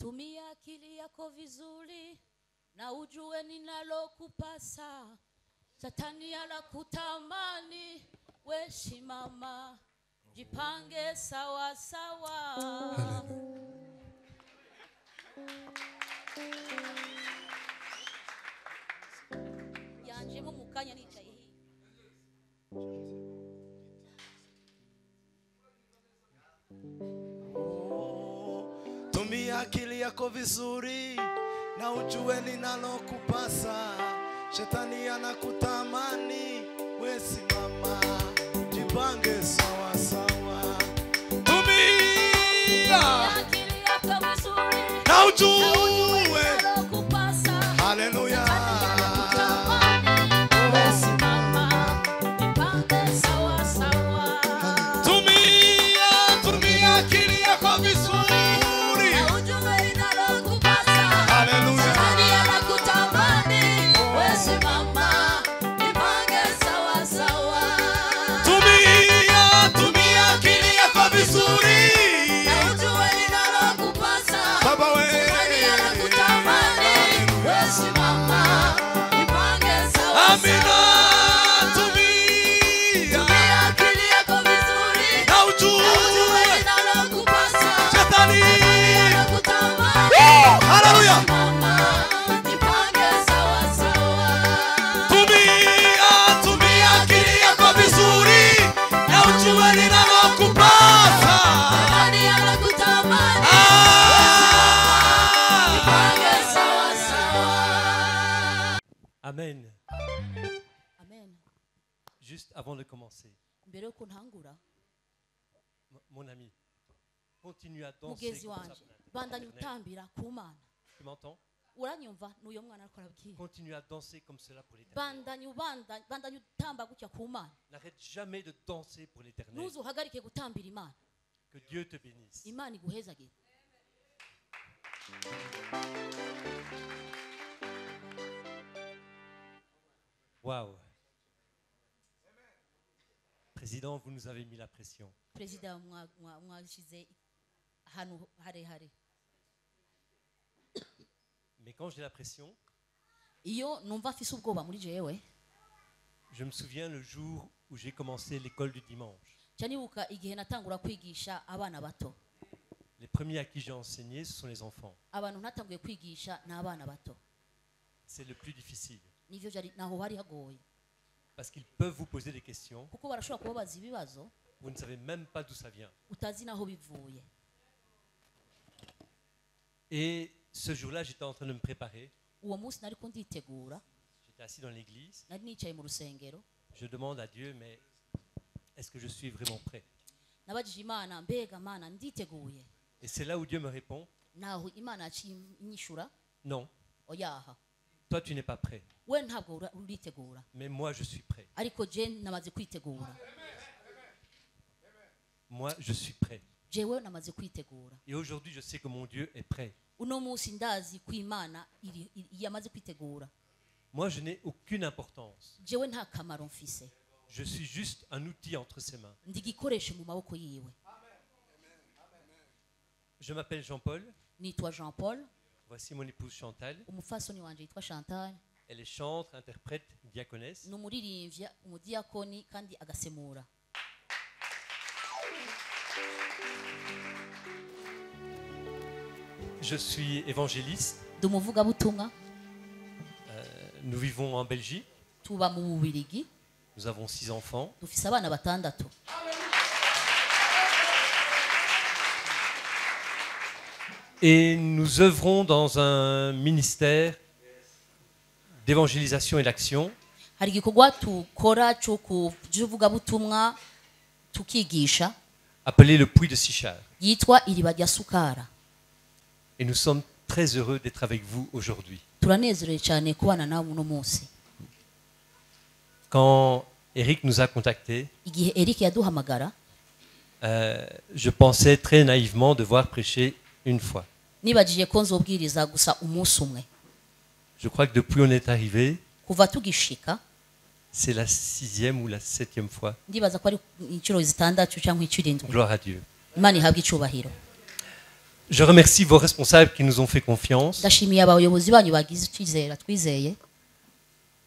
Tumia akili yako vizuri na ujue ninalokupasa. Shetani anakutamani, we simama, jipange sawa sawa. Yanjemo mukanya nicaye hii. Tumia akili yako vizuri na ujue ninalokupasa. Shetani anakutamani, we simama, jipange sawa sawa. Tumia Akili yako vizuri na ujue ninalokupasa. haleluya. We simama, jipange sawa sawa. Tumia akili yako vizuri. Amen. Amen. Juste avant de commencer, mon ami, continue à danser Mugezi comme ça wanje pour bandanye l'Éternel. utambira ku Mana. Tu m'entends? Uranyumva n'uyo mwana ariko arabwira. Continue à danser comme cela pour l'Éternel. Bandanye utamba gutya ku Mana. N'arrête jamais de danser pour l'Éternel. Ntuzuhagarike gutambira Imana. Que Dieu te bénisse. Imana iguhezagire. Waouh. Président, vous nous avez mis la pression. Président mwashize hano harehare. Mais quand j'ai la pression, Iyo numva afise ubwoba muri jewe, je me souviens le jour où j'ai commencé l'école du dimanche. cyanibuka igihe natangura kwigisha abana bato. Les premiers à qui j'ai enseigné, ce sont les enfants. Abantu natanguye kwigisha n'abana bato. C'est le plus difficile. Nivyo jari naho hari hagoye. Parce qu'ils peuvent vous poser des questions. Kuko barashobora kubabaza ibibazo Vous ne savez même pas d'où ça vient. utazi naho bivuye. Et ce jour-là, j'étais en train de me préparer. Uwo munsi nariko nditegura, J'étais assis dans l'église. nari nicaye mu rusengero, Je demande à Dieu, mais est-ce que je suis vraiment prêt? nabajije Imana, mbega Mana nditeguye. Et c'est là où Dieu me répond, Naho Imana yaciye inyishura, non, oyaha. toi tu n'es pas prêt. We ntabwo uritegura, Mais moi je suis prêt. ariko je namaze kwitegura. Moi je suis prêt. Jewe namaze kwitegura. Et aujourd'hui je sais que mon Dieu est prêt. Uno munsi ndazi ko Imana yamaze kwitegura. Moi je n'ai aucune importance. Jewe nta kamaro mfise. Je suis juste un outil entre ses mains. Ndi gikoresho mu maboko yiwe. Je m'appelle Jean-Paul. Nitwa Jean-Paul. Voici mon épouse Chantal. Umufasoni wanje yitwa Chantal. Elle est chantre, interprète, diaconesse. Numuririmbya, umudiakoni kandi agasemura. Je suis évangéliste. Dumuvuga butumwa. Nous vivons en Belgique. Tuba mu Bubiligi. Nous avons 6 enfants. Dufise abana batandatu. Et nous œuvrons dans un ministère d'évangélisation et d'action Hari igikorwa tukora cyo kuvuga butumwa tukigisha appelé le Puits de Sichar. yitwa iriba rya Sukara. Et nous sommes très heureux d'être avec vous aujourd'hui. Turanezerewe cyane kubana nawe uno munsi. Quand Eric nous a contactés, Igihe Eric yaduhamagara, je pensais très naïvement devoir prêcher une fois. nibajije ko nzobwiriza gusa umunsi umwe. Je crois que depuis on est arrivé, Kuva tugishika, c'est la 6e ou la 7e fois. ndibaza ko ari inshuro zitandatu cyangwa incuro indwi. Gloire à Dieu. Imana ihabwe icubahiro. Je remercie vos responsables qui nous ont fait confiance. ndashimiye abayobozi banyu bagize twizeye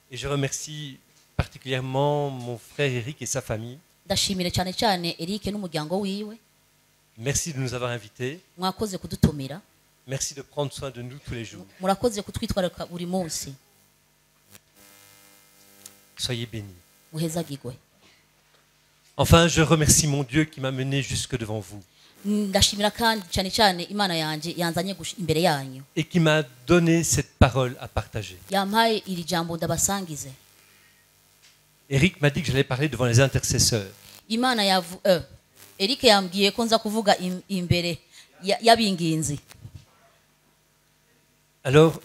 Et je remercie particulièrement mon frère Eric et sa famille. ndashimire cyane cyane Eric n'umuryango wiwe Merci de nous avoir invités. mwakoze kudutumira Merci de prendre soin de nous tous les jours. murakoze kutwitwararika buri munsi Soyez bénis. muhezagirwe. Enfin, je remercie mon Dieu qui m'a mené jusque devant vous ndashimira kandi cyane cyane imana yanjye yanzanye imbere yanyu et qui m'a donné cette parole à partager. yampaye iri jambo ndabasangize. Eric m'a dit que j'allais parler devant les intercesseurs. imana Eric yambwiye ko nza kuvuga imbere y'abinginzi. Alors,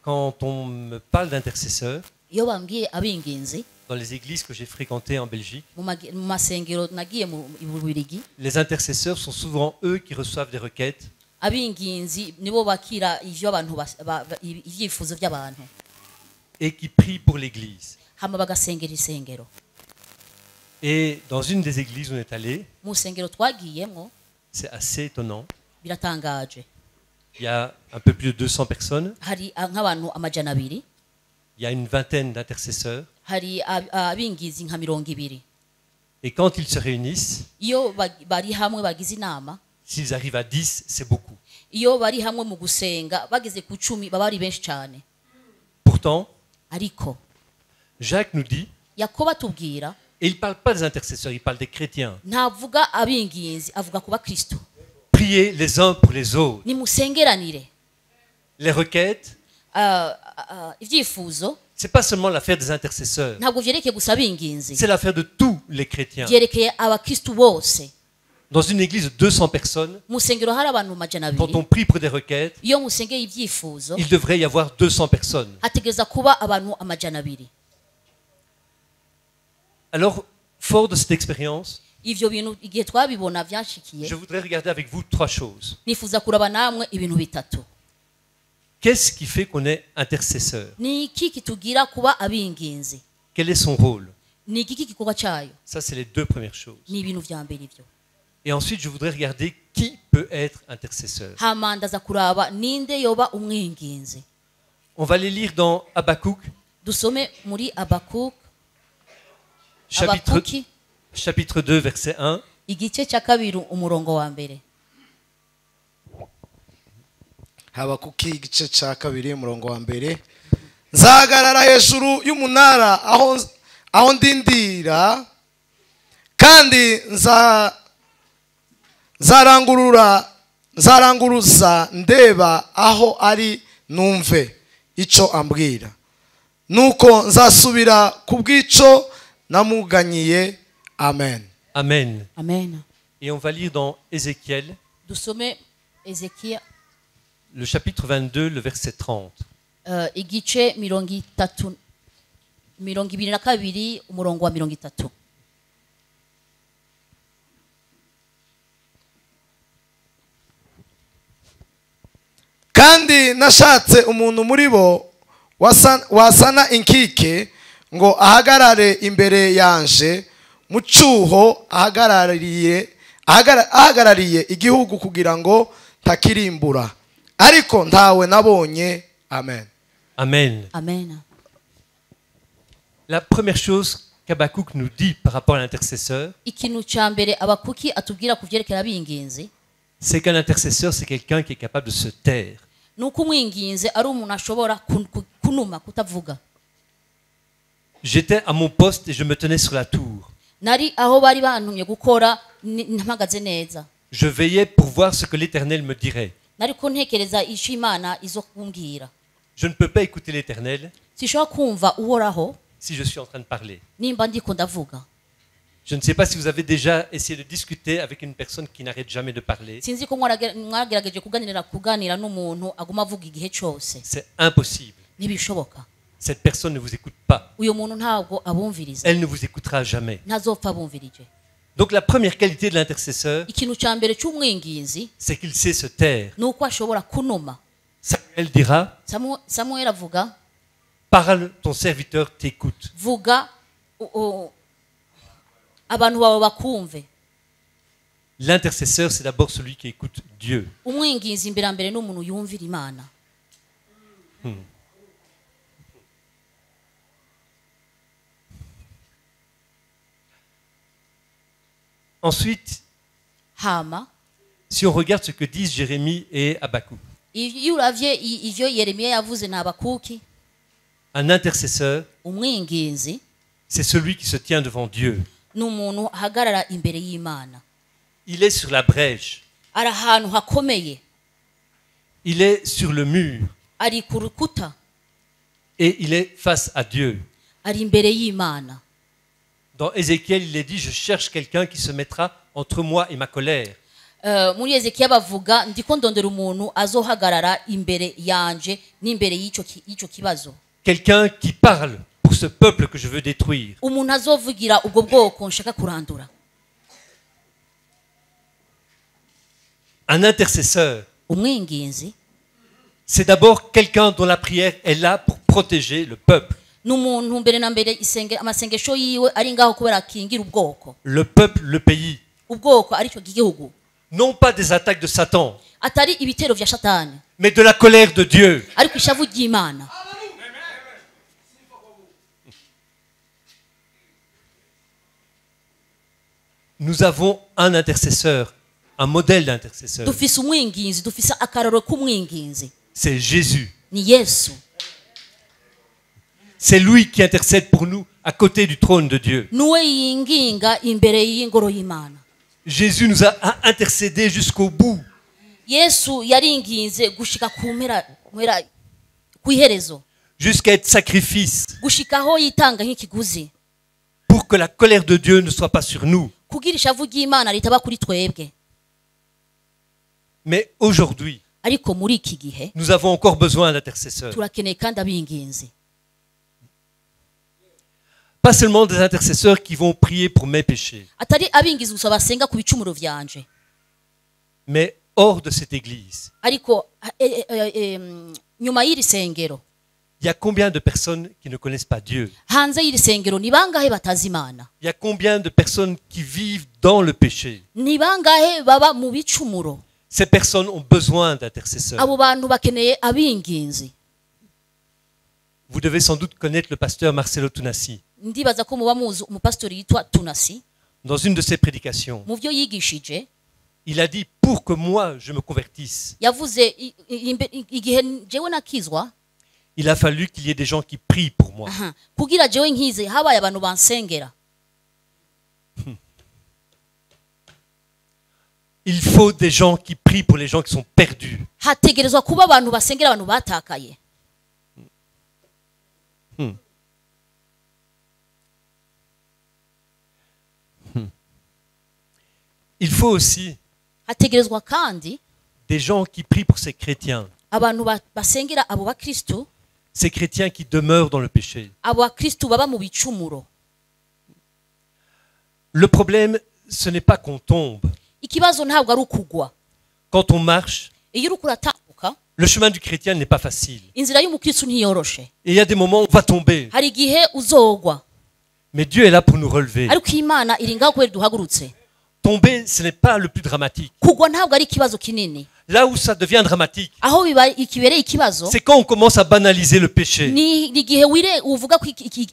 quand on me parle d'intercesseurs, iyo bambwiye abinginzi dans les églises que j'ai fréquentées en Belgique, mu masengero nagiye mu Bubiligi, les intercesseurs sont souvent eux qui reçoivent des requêtes abinginzi nibo bakira ivyo abantu ivyifuzo by'abantu et qui prient pour l'église. hama bagasengera isengero. Et dans une des églises où on est allé, mu sengero twagiyemo c'est assez étonnant. biratangaje, Il y a un peu plus de 200 personnes, hari nk'abantu amajana abiri, il y a une vingtaine d'intercesseurs. hari abingizi nka 200. Et quand ils se réunissent, iyo bari hamwe bagize inama, s'ils arrivent à 10, c'est beaucoup. iyo bari hamwe mu gusenga bageze ku 10 baba ari benshi cyane. Pourtant, Ariko Jacques nous dit, Yakobo atubwira, et il ne parle pas des intercesseurs, il parle des chrétiens. ntavuga abinginzi, avuga ku bakristo. Priez les uns pour les autres. Nimusengeranire. Les requêtes, Ivyifuzo ce n'est pas seulement l'affaire des intercesseurs, ntabwo vyerekeye gusa abinginzi, c'est l'affaire de tous les chrétiens. vyerekeye abakristo bose. Dans une église de 200 personnes, Mu sengero hari abantu majana quand on abiri, prie pour des requêtes, iyo musengeye ivyifuzo il devrait y avoir 200 personnes. hategereza kuba abantu amajana abiri. Alors, fort de cette expérience, Ivyo bintu igihe twabibona vyanshikiye, je voudrais regarder avec vous 3 choses. nifuza kuraba namwe ibintu bitatu. Qu'est-ce qui fait qu'on est intercesseur? Ni iki kitugira kuba abinginzi? Quel est son rôle? Ni iki gikorwa cyayo? Ça, c'est les 2 premières choses. Ni ibintu vya mbere ivyo. Et ensuite, je voudrais regarder qui peut être intercesseur. Hama ndaza kuraba ninde yoba umwinginzi. On va les lire dans Habakkuk, Dusome muri Habakkuk, chapitre 2, verset 1. igice cya kabiri umurongo wa mbere. Habakuki igice cya kabiri umurongo wa mbere. Nzahagarara hejuru y'umunara aho ndindira, kandi nzaranguruza ndeba aho ari numve icyo ambwira. Nuko nzasubira ku bw'icyo namuganyiye. Amen. Amen. Amen. Et on va lire dans Ézéchiel, Dusome Ezekiya le chapitre 22, le verset 30. igice 22 umurongo wa 30. Kandi nashatse umuntu muri bo wasana inkike ngo ahagarare imbere yanje mu cyuho ahagarariye igihugu kugira ngo takirimbura, ariko ntawe nabonye. Amen. Amen. Amen. La première chose qu'Habakkuk nous dit par rapport à l'intercesseur, Ikintu cya mbere Abakuki atubwira ku vyerekera abinginzi, c'est qu'un intercesseur, c'est quelqu'un qui est capable de se taire. nuko umwinginzi ari umuntu ashobora kunuma kutavuga. J'étais à mon poste et je me tenais sur la tour. Nari aho bari bantumye gukora mpagaze neza. Je veillais pour voir ce que l'Éternel me dirait. Nari ko ntekereza ico Imana izo kumbwira. Je ne peux pas écouter l'Éternel Sishobora kumva uhoraho si je suis en train de parler. nimba ndiko ndavuga. Je ne sais pas si vous avez déjà essayé de discuter avec une personne qui n'arrête jamais de parler. Sinzi ko mwagerageje kuganira n'umuntu aguma avuga igihe cyose. C'est impossible. Ntibishoboka. Cette personne ne vous écoute pas. Uyo muntu ntabwo abumviriza. Elle ne vous écoutera jamais. Ntazopfa abumvirije. Donc la première qualité de l'intercesseur, Ikintu cya mbere cy'umwinginzi c'est qu'il sait se taire. nuko ashobora kunuma. Samuel dira, Samuel avuga, parle, ton serviteur t'écoute. vuga abantu bawe bakumve. L'intercesseur, c'est d'abord celui qui écoute Dieu. umwinginzi imbere mbere n'umuntu yumvira imana. Ensuite, Hama si on regarde ce que disent Jérémie et Habakkuk, iyo uravye ivyo Yeremiya yavuze na Habakuki, un intercesseur, umwinginzi c'est celui qui se tient devant Dieu. n'umuntu ahagarara imbere y'Imana. Il est sur la brèche, Ari ahantu hakomeye, il est sur le mur ari ku rukuta, et il est face à Dieu. ari imbere y'Imana. Dans Ézéchiel, il est dit, je cherche quelqu'un qui se mettra entre moi et ma colère. Muri Ezekiya bavuga ndiko ndondera umuntu azohagarara imbere yanje n'imbere y'icyo kibazo. Quelqu'un qui parle pour ce peuple que je veux détruire. Umuntu azovugira ubwo bwoko nshaka kurandura. Un intercesseur, Umwinginzi c'est d'abord quelqu'un dont la prière est là pour protéger le peuple. n'umuntu mbere na mbere amasengesho yiwe ari ngaho kubera akingira ubwoko. Le peuple, le pays. Ubwoko ari cyo gihugu. Non pas des attaques de Satan, Atari ibitero vya Shatani, mais de la colère de Dieu. ariko ishavu ry'Imana. Nous avons un intercesseur, un modèle d'intercesseur. Dufise umwinginzi, dufise akararo k'umwinginzi. C'est Jésus. Ni Yesu. C'est lui qui intercède pour nous à côté du trône de Dieu. Nuwe yinginga imbere y'ingoro y'Imana. Jésus nous a intercédé jusqu'au bout. Yesu yaringinze gushika ku iherezo, Jusqu'à être sacrifice. gushikaho yitanga nk'ikiguzi, Pour que la colère de Dieu ne soit pas sur nous. kugira ishavu ry'Imana ritaba kuri twebwe. Mais aujourd'hui, Ariko muri iki gihe nous avons encore besoin d'intercesseurs. turakeneye kandi abinginzi. Pas seulement des intercesseurs qui vont prier pour mes péchés, Atari abingizi gusa basenga ku bicumuro vyanje, mais hors de cette église. ariko nyuma y'iri sengero, Il y a combien de personnes qui ne connaissent pas Dieu? hanze y'iri sengero ni bangahe batazi Imana? Il y a combien de personnes qui vivent dans le péché? Ni bangahe baba mu bicumuro? Ces personnes ont besoin d'intercesseurs. Abo bantu bakeneye abinginzi. Vous devez sans doute connaître le pasteur Marcelo Tunasi. Ndibaza ko muba muzi umupastori yitwa Tunasi. Dans une de ses prédications, Mu byo yigishije il a dit, pour que moi je me convertisse, yavuze igihe jewe nakizwa, il a fallu qu'il y ait des gens qui prient pour moi. kugira jewe nkize habaye abantu bansengera. Il faut des gens qui prient pour les gens qui sont perdus. Hategerezwa kuba abantu basengera abantu batakaye. Il faut aussi Hategerezwa kandi des gens qui prient pour ces chrétiens. abantu basengera abo bakristo, Ces chrétiens qui demeurent dans le péché. abo bakristo baba mu bicumuro. Le problème, ce n'est pas qu'on tombe. Ikibazo ntabwo ari ukugwa. Quand on marche, Iyo uriko uratambuka, le chemin du chrétien n'est pas facile. inzira y'umukristo ntiyoroshe. Et il y a des moments où on va tomber. Hari igihe uzogwa, Mais Dieu est là pour nous relever. ariko Imana iri ngaho kubera duhagurutse. Tomber, ce n'est pas le plus dramatique. Kugwa ntabwo ari ikibazo kinini. Là où ça devient dramatique, Aho ikibereye ikibazo c'est quand on commence à banaliser le péché. ni igihe uvuga ko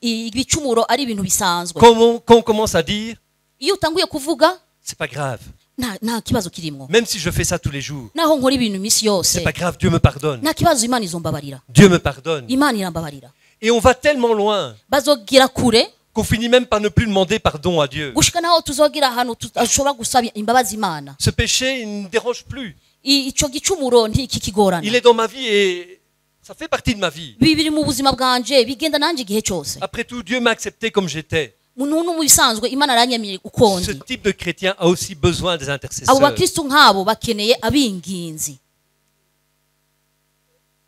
ibicumuro ari ibintu bisanzwe. Quand on commence à dire, Iyo utanguye kuvuga c'est pas grave. nta kibazo kirimo, Même si je fais ça tous les jours, naho nkora ibintu iminsi yose c'est pas grave, Dieu me pardonne. nta kibazo, Imana izombabarira, Dieu me pardonne. Imana irambabarira. Et on va tellement loin Bazogira kure qu'on finit même par ne plus demander pardon à Dieu. gushika naho tuzogira ahantu tudashobora gusaba imbabazi Imana. Ce péché, il ne dérange plus. Ico gicumuro ntikikigorana, Il est dans ma vie et ça fait partie de ma vie. bibiri mu buzima bwanje, bigenda nanje igihe cyose. Après tout, Dieu m'a accepté comme j'étais. Umuntu mu bisanzwe Imana aranyemeye uko Ce ndi. type de chrétien a aussi besoin des Abo intercesseurs. bakristo nk'abo bakeneye abinginzi.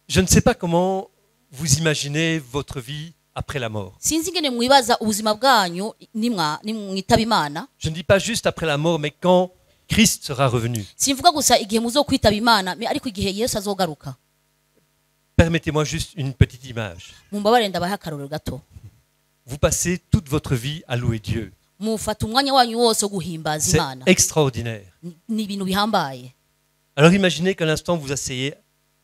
Je ne sais pas comment vous imaginez votre vie après la mort. Sinzi ingene mwibaza ubuzima bwanyu nimwitaba Imana. Je ne dis pas juste après la mort, mais quand Christ sera revenu. Simvuga gusa igihe muzokwitaba Imana, ariko igihe Yesu azogaruka. Permettez-moi juste une petite image. Mumbabarire ndabaha akarorero gato. Vous passez toute votre vie à louer Dieu. mufata umwanya wanyu wose wo guhimbaza C'est imana extraordinaire. ni ibintu bihambaye. Alors imaginez qu'un instant vous asseyez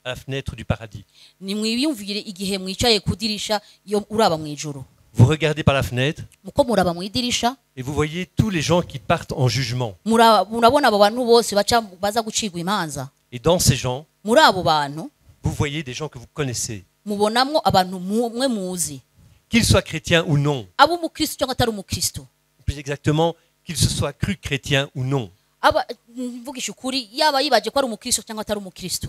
à la fenêtre du paradis. Nimwiyumvire igihe mwicaye ku dirisha iyo uraba mu ijuru, Vous regardez par la fenêtre muko muraba mu idirisha et vous voyez tous les gens qui partent en jugement. murabona abo bantu bose baza gucirwa imanza. Et dans ces gens, Muri abo bantu vous voyez des gens que vous connaissez, mubonamwo abantu mwe muzi, qu'ils soient chrétiens ou non. abo umukristo cyangwa atari umukristo, Plus exactement, qu'ils se soient crus chrétiens ou non. mvugisha ukuri, yaba yibaje ko ari umukristo cyangwa atari umukristo.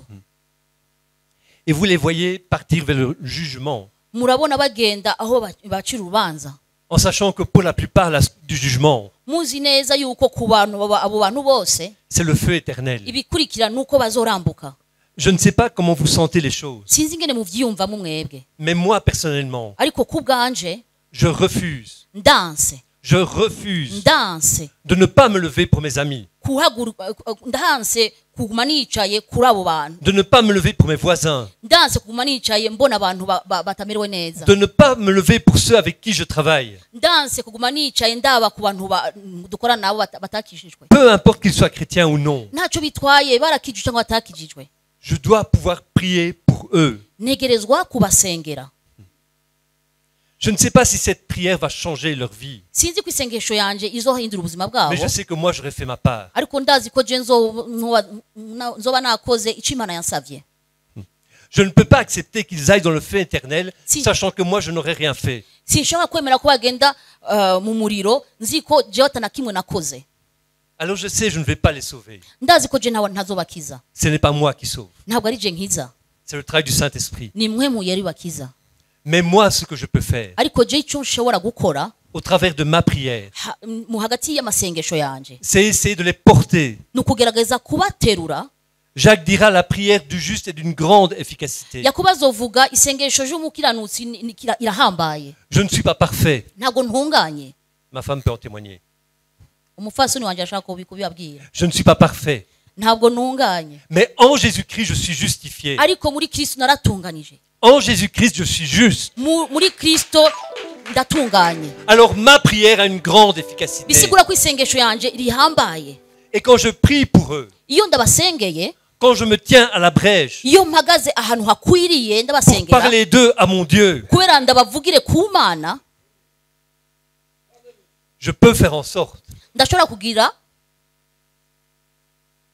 Et vous les voyez partir vers le jugement, Murabona bagenda aho bacira urubanza, en sachant que pour la plupart du jugement, muzi neza yuko ku bantu abo bantu bose c'est le feu éternel. ibikurikira nuko bazorambuka. Je ne sais pas comment vous sentez les choses, Sinzi ingene muvyiyumvamo mwebwe, mais moi personnellement, ariko ku bwanje je refuse ndanse de ne pas me lever pour mes amis, ndahanse kuguma nicaye kuri abo bantu, de ne pas me lever pour mes voisins, ndanse kuguma nicaye mbona abantu batamerewe neza, de ne pas me lever pour ceux avec qui je travaille. ndanse kuguma nicaye ndaba ku bantu dukorana nabo batakijijwe. Peu importe qu'ils soient chrétiens ou non, Ntacyo bitwaye barakijijwe cyangwa batakijijwe, je dois pouvoir prier pour eux. ntegerezwa kubasengera. Je ne sais pas si cette prière va changer leur vie, Sinzi ko isengesho yanje izohindura ubuzima bwabo, mais je sais que moi j'aurais fait ma part. ariko ndazi ko je nzoba nakoze icyo Imana yansavye. Je ne peux pas accepter qu'ils aillent dans le feu éternel, Si. sachant que moi je n'aurais rien fait. Sinshobora kwemera ko bagenda mu muriro nzi ko jewe atana kimwe nakoze. Alors je sais, je ne vais pas les sauver. Ndazi ko je ntazobakiza, Ce n'est pas moi qui sauve, ntabwo ari je nkiza, c'est le travail du Saint-Esprit. ni mwe muyeri bakiza. Mais moi, ce que je peux faire, Ariko je icyo nshobora gukora au travers de ma prière, mu hagati y'amasengesho yanje c'est essayer de les porter. ni ukugerageza kubaterura. Jacques dira la prière du juste est d'une grande efficacité. Yakobo azovuga isengesho ry'umukiranutsi irahambaye. Je ne suis pas parfait. Ntabwo ntunganye, Ma femme peut en témoigner. umufasoni wanje ashaka kubibabwira. Je ne suis pas parfait. Ntabwo ntunganye, Mais en Jésus-Christ, je suis justifié. ariko muri Kristo naratunganije. En Jésus-Christ, je suis juste. Muri Kristo ndatunganye. Alors ma prière a une grande efficacité. Bisigura ko isengesho yanje rihambaye. Et quand je prie pour eux, Iyo ndabasengeye, quand je me tiens à la brèche iyo mpagaze ahantu hakwiriye pour ndabasengera, parler d'eux à mon Dieu, kubera ndabavugire ku Mana, je peux faire en sorte ndashobora kugira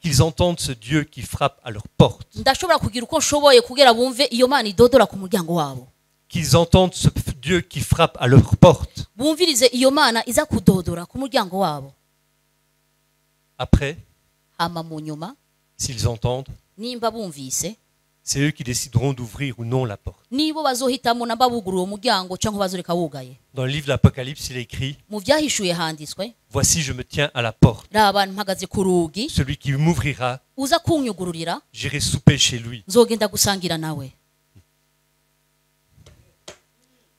qu'ils entendent ce Dieu qui frappe à leur porte, ndashobora kugira uko nshoboye kugira bumve iyo Mana idodora ku muryango wabo, qu'ils entendent ce Dieu qui frappe à leur porte. bumvirize iyo Mana iza kudodora ku muryango wabo. Après, Hama mu nyuma s'ils entendent, nimba bumvise, c'est eux qui décideront d'ouvrir ou non la porte. nibo bazohitamo namba bugurura uwo muryango cyangwa bazoreka wugaye. Dans le livre de l'Apocalypse, il est écrit, Mu byahishuye handitswe, voici je me tiens à la porte. raba mpagaze ku rugi, Celui qui m'ouvrira, uza kunyugururira j'irai souper chez lui. nzogenda gusangira nawe.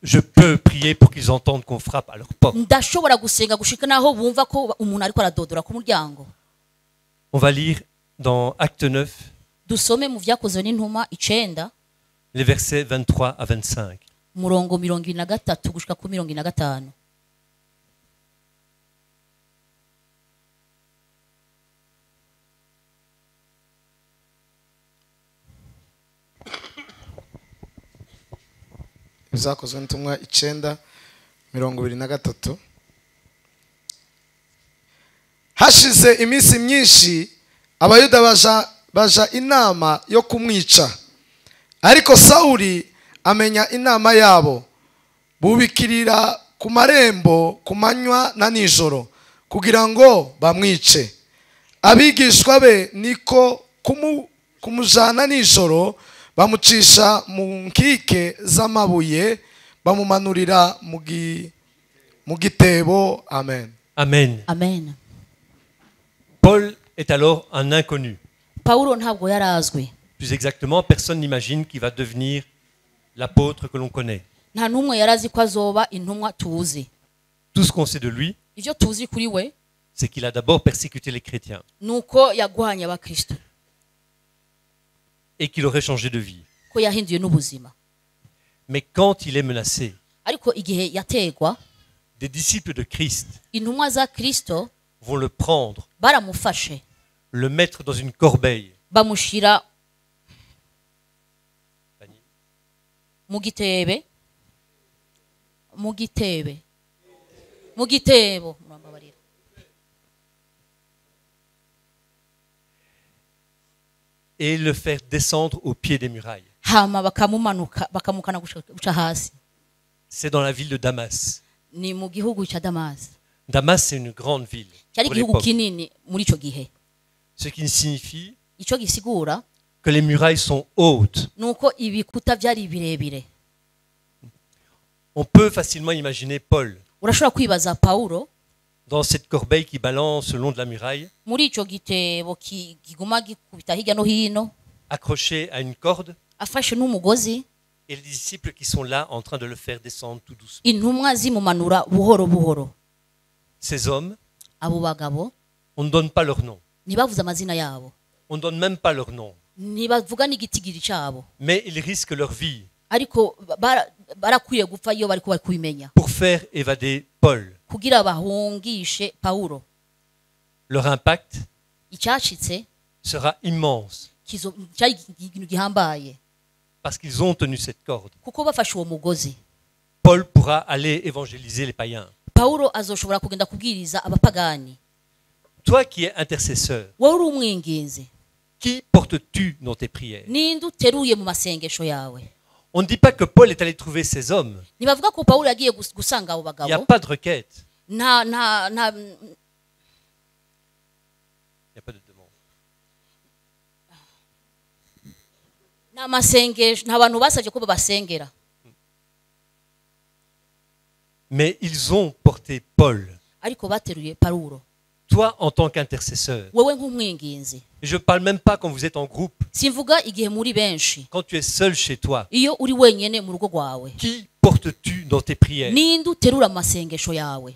Je peux prier pour qu'ils entendent qu'on frappe à leur porte. Ndashobora gusenga gushika naho bumva ko umuntu ariko aradodora ku muryango. On va lire dans Acte 9, Dusome mu vyakozwe n'intumwa 9 les versets 23 à 25. murongo 23 gushika ku 25. Izakozwe n'intumwa 9:23. Hashize iminsi myinshi abayuda baja inama yo kumwica, ariko Sawuli amenya inama yabo, bubikirira ku marembo ku manywa na nijoro kugira ngo bamwice. Abigishwa be niko kumujana nijoro, bamucisha mu nkike z'amabuye, bamumanurira mu gitebo. Amen. Amen. Amen. Paul est alors un inconnu. Paulo ntabwo yarazwe. Plus exactement, personne n'imagine qu'il va devenir l'apôtre que l'on connaît. Nta numwe yarazi ko azoba intumwa tuzi. Tout ce qu'on sait de lui, Ivyo tuzi kuri we c'est qu'il a d'abord persécuté les chrétiens nuko yagwanya abakristo, et qu'il aurait changé de vie. ko yahinduye n'ubuzima. Mais quand il est menacé, Ariko igihe yategwa, des disciples de Christ intumwa za kristo vont le prendre, baramufashe le mettre dans une corbeille, bamushira mu gitebe mu gitebo murambabarira et le faire descendre au pied des murailles. hama bakamukana guca hasi. C'est dans la ville de Damas. Ni mu gihugu cya Damas. Damas, c'est une grande ville cyari pour igihugu l'époque. kinini muri ico gihe. Ce qui signifie Ico gisigura que les murailles sont hautes. nuko ibikuta byari birebire. On peut facilement imaginer Paul Urashobora kwibaza Paulo dans cette corbeille qui balance le long de la muraille, muri ico gitebo kiguma gikubita hirya no hino, accroché à une corde, afashe n'umugozi, et les disciples qui sont là en train de le faire descendre tout doucement. intumwa zimumanura buhoro buhoro. Ces hommes, Abo bagabo on ne donne pas leur nom. ntibavuze amazina yabo, On ne donne même pas leur nom. ntibavuga n'igitigiri cyabo, Mais ils risquent leur vie ariko barakwiye gupfa iyo bariko bari kubimenya pour faire évader Paul. kugira bahungishe Paulo. Leur impact Icyashitse sera immense cyari ikintu gihambaye parce qu'ils ont tenu cette corde. kuko bafashe uwo mugozi. Paul pourra aller évangéliser les païens. Paulo azoshobora kugenda kubwiriza abapagani. Toi qui es intercesseur, Wowe uri umwinginzi, qui portes-tu dans tes prières? ninde uteruye mu masengesho yawe? On ne dit pas que Paul est allé trouver ces hommes. Ntibavuga ko Paulo yagiye gusanga abo Il n'y a bagabo. pas de requête. nta Il n'y a pas de demande. masengesho, nta bantu basabye ko babasengera, Mais ils ont porté Paul. ariko bateruye Paulo. Toi, en tant qu'intercesseur. Wewe nk'umwinginzi, Et je ne parle même pas quand vous êtes en groupe. simvuga igihe muri benshi, Quand tu es seul chez toi. iyo uri wenyene mu rugo rwawe, Qui portes-tu dans tes prières? ninde uterura amasengesho yawe?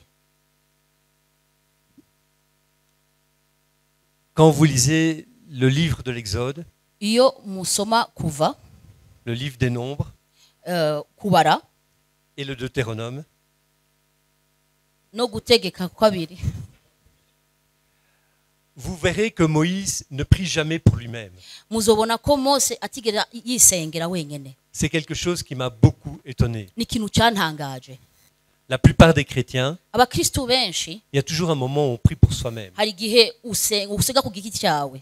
Quand vous lisez le livre de l'Exode, Iyo musoma kuva, le livre des Nombres kubara et le Deutéronome, no gutegeka kwabiri, vous verrez que Moïse ne prie jamais pour lui-même. muzobona ko Mose atigera yisengera wenyene. C'est quelque chose qui m'a beaucoup étonné. Ni ikintu cyantangaje. La plupart des chrétiens, Abakristu benshi il y a toujours un moment où on prie pour soi-même. hari igihe usega ku giti cyawe.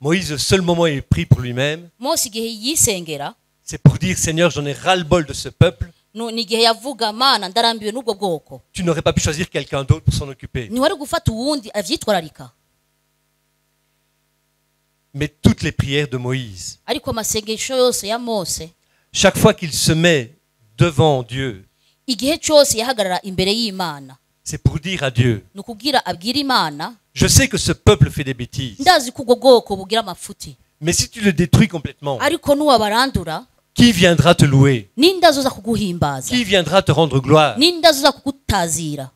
Moïse, le seul moment où il prie pour lui-même, Mose igihe yisengera c'est pour dire, Seigneur, j'en ai ras-le-bol de ce peuple. ni igihe yavuga, Mana ndarambiwe n'ubwo bwoko. Tu n'aurais pas pu choisir quelqu'un d'autre pour s'en occuper. Ntiwari gufata uwundi avyitwararika. Mais toutes les prières de Moïse, Ariko amasengesho yose ya Mose, chaque fois qu'il se met devant Dieu, igihe cyose yahagarara imbere y'Imana, c'est pour dire à Dieu, ni ukubwira abwira Imana, je sais que ce peuple fait des bêtises, ndazi ko ubwo bwoko bugira amafuti, mais si tu le détruis complètement, ariko nuwabarandura, qui viendra te louer? ninde azoza kuguhimbaza? Qui viendra te rendre gloire? Ninde azoza kugutazira?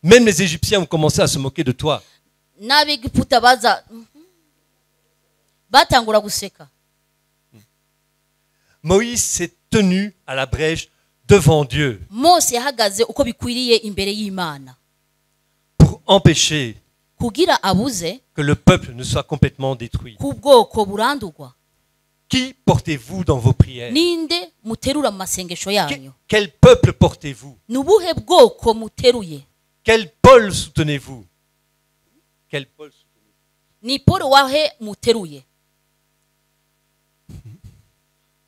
Même les Égyptiens ont commencé à se moquer de toi. N'Abegiputa batangura guseka. Moïse s'est tenu à la brèche devant Dieu Mose yahagaze uko bikwiriye imbere y'Imana pour empêcher kugira abuze que le peuple ne soit complètement détruit. ku bwoko burandurwa. Qui portez-vous dans vos prières? Ninde muterura mu masengesho yanyu? Quel peuple portez-vous? Ni ubuhe bwoko muteruye? Quel Paul soutenez-vous? Quel Paul soutenez-vous? Ni Paul wahe muteruye?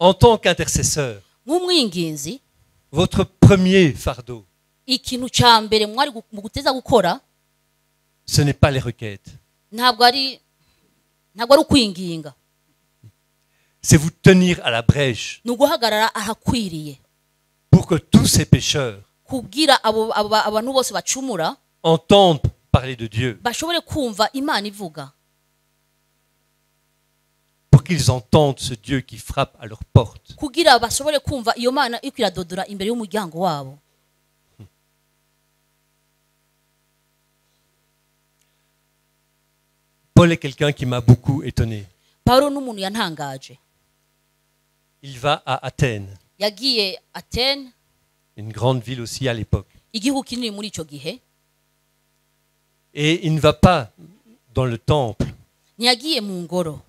En tant qu'intercesseur, Nk'umwinginzi, votre premier fardeau, ikintu cya mbere mwari mu guteza gukora ce n'est pas les requêtes. ntabwo ari ukwinginga, C'est vous tenir à la brèche ni uguhagarara ahakwiriye pour que tous ces pécheurs kugira abantu bose bacumura entendent parler de Dieu, bashobore kumva Imana ivuga, pour qu'ils entendent ce Dieu qui frappe à leur porte. kugira bashobore kumva iyo Mana iko iradodora imbere y'umuryango wabo. Paul est quelqu'un qui m'a beaucoup étonné. Paulo n'umuntu yantangaje. Il va à Athènes, Yagiye Athènes, une grande ville aussi à l'époque. igihugu kinini muri ico gihe Et il ne va pas dans le temple. ntiyagiye mu ngoro.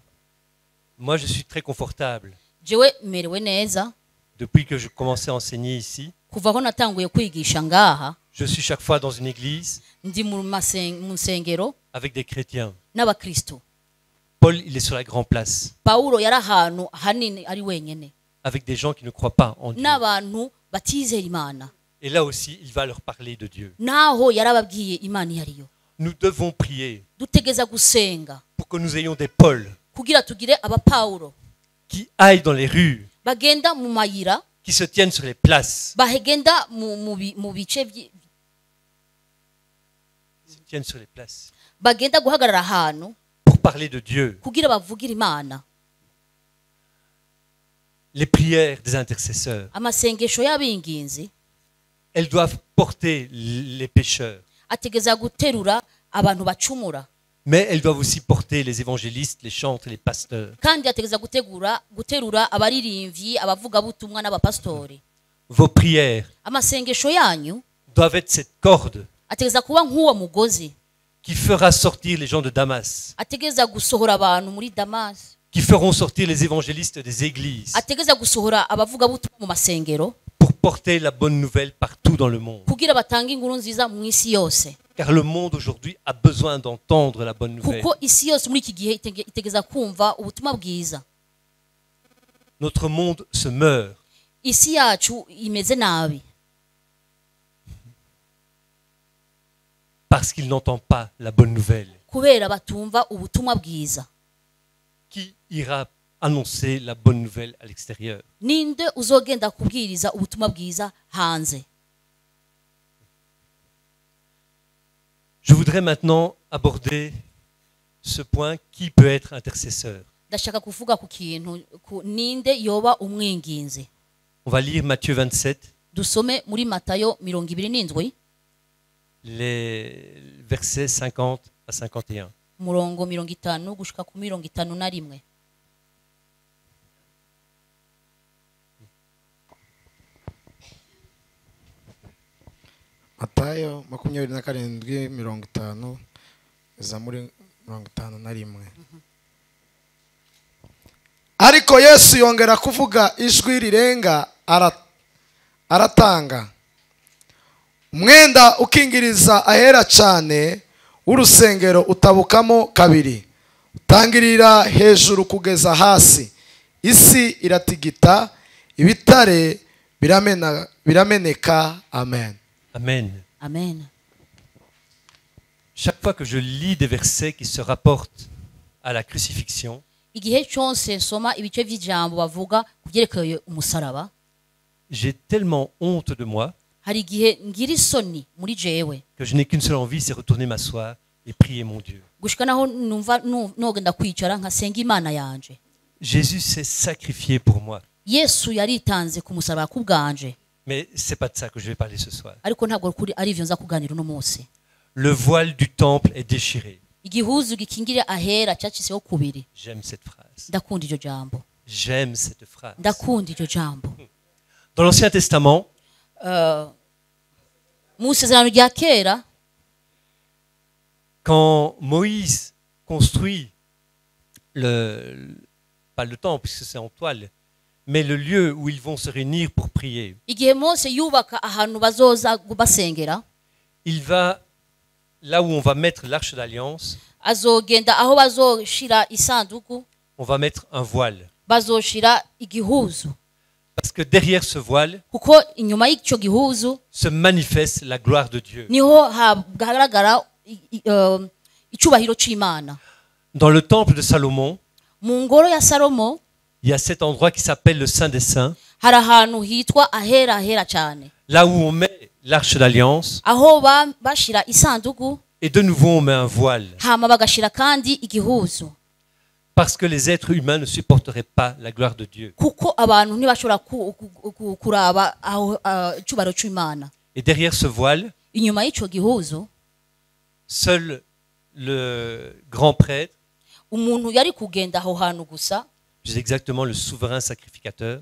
Moi, je suis très confortable. Jewe merewe neza Depuis que je commençais à enseigner ici, kuva aho natanguye kwigisha ngaha. je suis chaque fois dans une église Ndi mu nsengero avec des chrétiens. n'abakristo. Paul, il est sur la grande place, Paulo yari ahantu hanini ari wenyene avec des gens qui ne croient pas en Dieu. n'abantu batizera Imana, Et là aussi, il va leur parler de Dieu. naho yarababwiye Imana iyo ariyo. Nous devons prier Dutegeza gusenga pour que nous ayons des Pauls kugira tugire aba Paulo qui aillent dans les rues, bagenda mu mayira, qui se tiennent sur les places, bahegenda mu bice se tiennent sur les places bagenda guhagarara ahantu pour parler de Dieu. kugira bavugire Imana. Les prières des intercesseurs, Amasengesho y'abinginzi elles doivent porter les pécheurs, ategeza guterura abantu bacumura, mais elles doivent aussi porter les évangélistes, les chantres, les pasteurs. kandi ategeza guterura abaririmbyi, abavugabutumwa n'abapastori. Vos prières Amasengesho yanyu doivent être cette corde ategeza kuba nk'uwo mugozi, qui fera sortir les gens de Damas, ategeza gusohora abantu muri Damasi, qui feront sortir les évangélistes des églises ategeza gusohora abavugabutumwa mu masengero pour porter la bonne nouvelle partout dans le monde. kugira batange inkuru nziza mu isi yose, Car le monde aujourd'hui a besoin d'entendre la bonne nouvelle. kuko isi yose muri iki gihe itegeza kumva ubutumwa bwiza. Notre monde se meurt Isi yacu imeze nabi parce qu'il n'entend pas la bonne nouvelle. kubera batumva ubutumwa bwiza. Qui ira annoncer la bonne nouvelle à l'extérieur? Ninde uzogenda kubwiriza ubutumwa bwiza hanze? Je voudrais maintenant aborder ce point: qui peut être intercesseur? Ndashaka kuvuga ku kintu ninde yoba umwinginzi. On va lire Matthieu 27, Dusome muri Matayo 27 les versets 50 à 51. murongo 50 gushika ku 51. Matayo 27:50 iza muri 51. Ariko Yesu yongera kuvuga ijwi rirenga aratanga, umwenda ukingiriza ahera cyane w'urusengero utabukamo kabiri, utangirira hejuru kugeza hasi. Isi iratigita, ibitare birameneka. Amen. Amen. Amen. Chaque fois que je lis des versets qui se rapportent à la crucifixion, Igihe cyose nsoma ibice by'ijambo bavuga kubyerekeye umusaraba, j'ai tellement honte de moi hari igihe ngira isoni muri jewe que je n'ai qu'une seule envie, c'est retourner m'asseoir et prier mon Dieu. gushika naho numva nogenda kwicara nkasenga Imana yanje. Jésus s'est sacrifié pour moi. Yesu yaritanze ku musaraba kubwanje, Mais c'est pas de ça que je vais parler ce soir. ariko ntabwo kuri ari ivyo nza kuganira uno munsi. Le voile du temple est déchiré. Igihuzu gikingira ahera cyaciseho kubiri. J'aime cette phrase. Ndakunda iryo jambo, J'aime cette phrase. ndakunda iryo jambo. Dans l'Ancien Testament, Mu isezerano rya kera, quand Moïse construit pas le temple puisque c'est en toile, mais le lieu où ils vont se réunir pour prier, igihe Mose yubaka ahantu bazoza basengera, il va là où on va mettre l'arche d'alliance, azogenda aho bazoshira isanduku, on va mettre un voile. bazoshira igihuzu, Parce que derrière ce voile kuko inyuma y'icyo gihuzu se manifeste la gloire de Dieu. niho hagaragara icyubahiro cy'Imana. Dans le temple de Salomon, Mu ngoro ya Salomo il y a cet endroit qui s'appelle le Saint des Saints, hari ahantu hitwa ahera ahera cyane, là où on met l'arche d'alliance, aho bashira isanduku et de nouveau on met un voile. hama bagashira kandi igihuzu, Parce que les êtres humains ne supporteraient pas la gloire de Dieu. kuko abantu ntibashobora kuraba icyubahiro cy'Imana. Et derrière ce voile, Inyuma y'icyo gihuzu seul le grand prêtre, umuntu yari kugenda aho hantu gusa, plus exactement le souverain sacrificateur,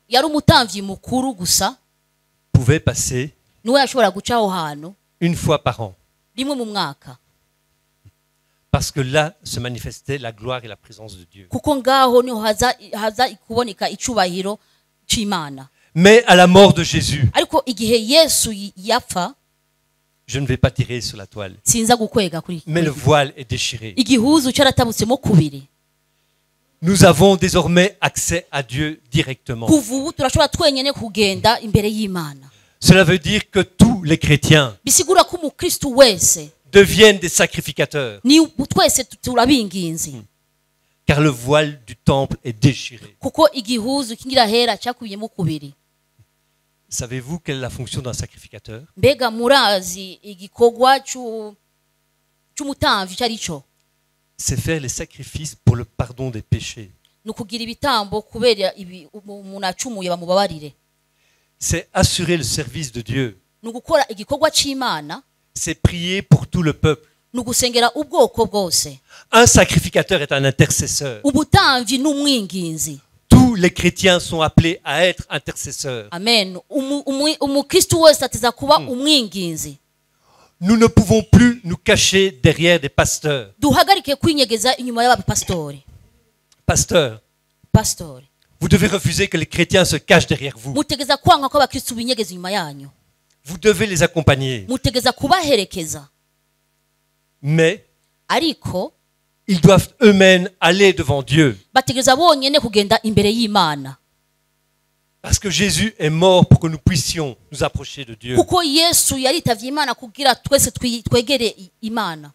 yari umutambyi mukuru gusa, pouvait passer niwe yashobora guca aho hantu une fois par an. rimwe mu mwaka Parce que là se manifestait la gloire et la présence de Dieu. kuko ngaho niho haza kuboneka icubahiro c'Imana. Mais à la mort de Jésus, Ariko igihe Yesu yapfa je ne vais pas tirer sur la toile, sinza gukwega kuri mais le voile est déchiré. igihuzu caratabutsemo kubiri. Nous avons désormais accès à Dieu directement. Kuva ubu turashobora twenyene kugenda imbere y'Imana. Cela veut dire que tous les chrétiens Bisigura ko umukristu wese deviennent des sacrificateurs, ni twese turabinginzi car le voile du temple est déchiré. kuko igihuzu kingira hera cakubiyemo kubiri. Savez-vous quelle est la fonction d'un sacrificateur? Mbega murazi igikorwa c'umutamvi carico? C'est faire les sacrifices pour le pardon des péchés. Nukugira ibitambo kubera umuntu acumuye bamubabarire. C'est assurer le service de Dieu. Nugukora igikorwa c'Imana, C'est prier pour tout le peuple. nugusengera ubwoko bwose. Un sacrificateur est un intercesseur. Ubutamvi n'umwinginzi. Tous les chrétiens sont appelés à être intercesseurs. Amen. Umukristu wese ateza kuba umwinginzi. Nous ne pouvons plus nous cacher derrière des pasteurs. Duhagarike kwinyegeza inyuma y'abapastori. Pasteurs, Pastori, vous devez refuser que les chrétiens se cachent derrière vous. mutegeza kwanga ko abakristu binyegeza inyuma yanyu. Vous devez les accompagner. Mutegeza kubaherekeza. Mais Ariko ils doivent eux-mêmes aller devant Dieu. bategeza bonyene kugenda imbere y'Imana. Parce que Jésus est mort pour que nous puissions nous approcher de Dieu. Kuko Yesu yaritavye Imana kugira twese twegere Imana.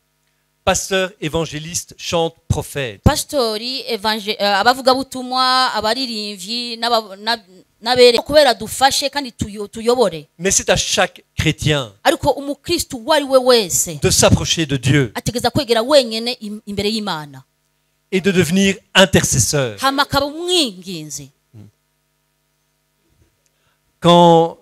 Pasteur, évangéliste, chante, prophète. Pastori, abavuga butumwa, abaririmvyi n'abere kubera dufashe kandi tuyobore. Mais c'est à chaque chrétien Ariko umukristu wari we wese de s'approcher de Dieu ategeza kwegera wenyene imbere y'Imana. et de devenir intercesseur. Hama akaba umwinginzi. Quand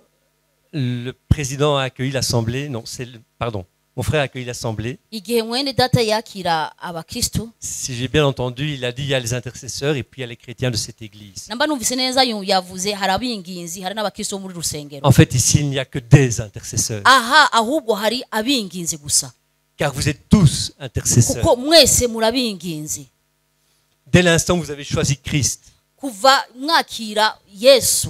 le président a accueilli l'assemblée, mon frère a accueilli l'assemblée, Igihe mwene data yakira abakristu, si j'ai bien entendu, il a dit il y a les intercesseurs et puis il y a les chrétiens de cette église. namba numvise neza yavuze hari abinginzi hari n'abakristu muri rusengero. En fait, ici, il n'y a que des intercesseurs, Aha ahubwo hari abinginzi gusa. car vous êtes tous intercesseurs. Kuko mwese murabinginzi. Dès l'instant où vous avez choisi Christ, Kuva mwakira Yesu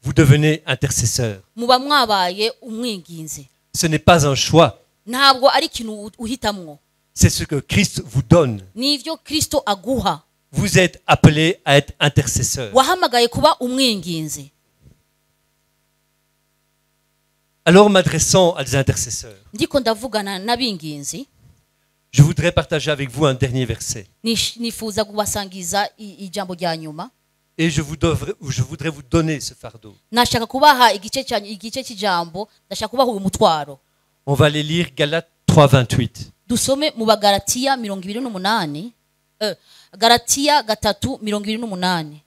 vous devenez intercesseur. muba mwabaye umwinginzi. Ce n'est pas un choix, Ntabwo ari ikintu uhitamwo. c'est ce que Christ vous donne. Nivyo Kristo aguha. Vous êtes appelés à être intercesseurs. Wahamagaye kuba umwinginzi. Alors, m'adressant à des intercesseurs, Ndiko ndavugana n'abinginzi, je voudrais partager avec vous un dernier verset. nifuza kubasangiza ijambo rya nyuma. Et je voudrais vous donner ce fardeau. Nashaka kubaha igice cy'ijambo, ndashaka kubaha uyu mutwaro. On va aller lire Galates 3:28. Dusome mu Bagalatiya 28, Galatiya 3:28.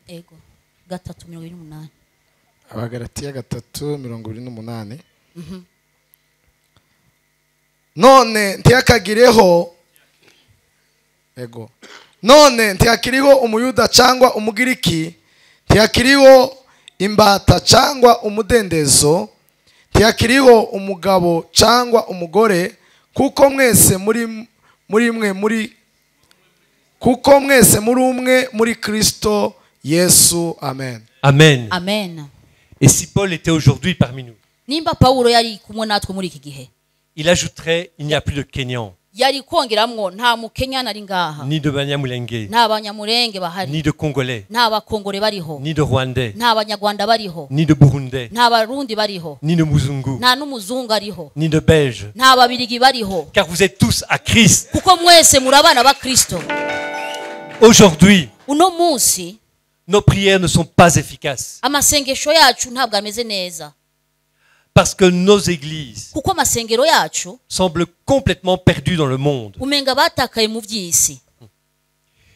Ego 3:28. Abagalatiya 3:28. None ntiyakagireho none ntiyakiriho umuyuda cyangwa umugiriki, ntiyakiriho imbata cyangwa umudendezo, ntiyakiriho umugabo cyangwa umugore, kuko mwese muri umwe muri Kristo Yesu. Amen. Amen. Amen. Et si Paul était aujourd'hui parmi nous, Nimba Paulo yari kumwe natwe muri iki gihe, il ajouterait il n'y a plus de Kenyans, yari kongeramwo nta mukenya nari ngaha, ni de Banyamulenge, nta banyamurenge bahari, ni de Congolais, nta bakongore bariho, ni de Rwandais, nta banyarwanda bariho, ni de Burundais, nta barundi bariho, ni de Muzungu, nta n'umuzungu ariho, ni de Belges, nta babirigi bariho, car vous êtes tous à Christ. kuko mwese muri abana ba Kristo. Aujourd'hui, Uno munsi nos prières ne sont pas efficaces amasengesho yacu ntabwo ameze neza, parce que nos églises kuko amasengero yacu semblent complètement perdues dans le monde. umenga batakaye mu by'isi.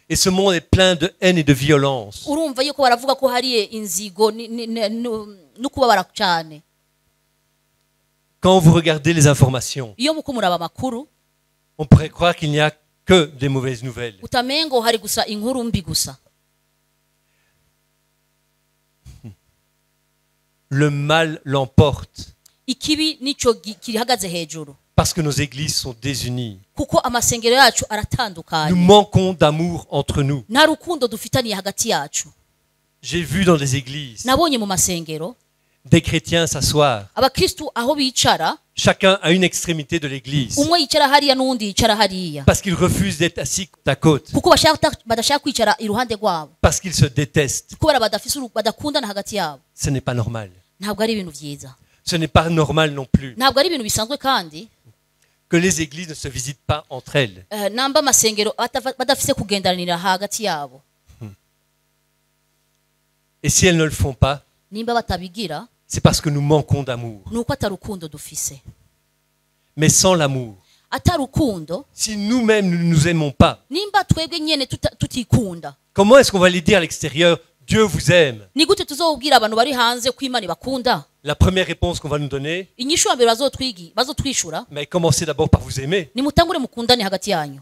Et ce monde est plein de haine et de violence. Urumva yuko baravuga ko hari inzigo no kubabara cyane. Quand vous regardez les informations, Iyo muko muraba makuru, On pourrait croire qu'il n'y a que des mauvaises nouvelles. utamengo hari gusa inkuru mbi gusa. Le mal l'emporte Ikibi nico kirihagaze hejuru parce que nos églises sont désunies. kuko amasengero yacu Nous aratandukanye, manquons d'amour entre nous. nta rukundo dufitaniye hagati yacu. J'ai vu dans des églises Nabonye mu masengero des chrétiens s'asseoir. abakristu aho bicara, Chacun à une extrémité de l'église umwe yicara hariya n'uwundi yicara hariya, parce qu'ils refusent d'être assis côte à côte, kuko badashaka kwicara iruhande rwabo, parce qu'ils se détestent. kubera badakundana hagati yabo. Ce n'est pas normal. Ntabwo ari ibintu byiza, Ce n'est pas normal non plus ntabwo ari ibintu bisanzwe kandi que les églises ne se visitent pas entre elles. namba amasengero badafise kugendanira hagati yabo. Et si elles ne le font pas, Nimba batabigira c'est parce que nous manquons d'amour. nuko atarukundo dufise. Mais sans l'amour, Atarukundo, si nous-mêmes nous ne nous aimons pas, nimba twebwe nyene tutikunda, comment est-ce qu'on va aller dire à l'extérieur, Dieu vous aime? ni gute tuzobwira abantu bari hanze ko Imana ibakunda? La première réponse qu'on va nous donner, Inyishu ya mbere bazotwishura, mais commencez d'abord par vous aimer. nimutangure mukundane hagati yanyu.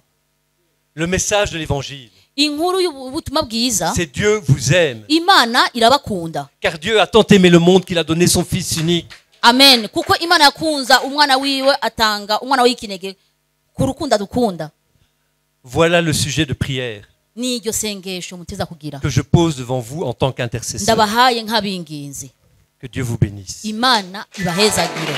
Le message de l'évangile, Inkuru y'ubutumwa bwiza, c'est Dieu vous aime. Imana irabakunda. Car Dieu a tant aimé le monde qu'il a donné son Fils unique. Amen. Kuko Imana yakunza umwana wiwe, atanga umwana w'ikinege ku rukundo dukunda. Voilà le sujet de prière Ni iryo sengesho muteza kugira. que je pose devant vous en tant qu'intercesseur. Ndabahaye nk'abinginzi. Que Dieu vous bénisse. Imana ibahezagire.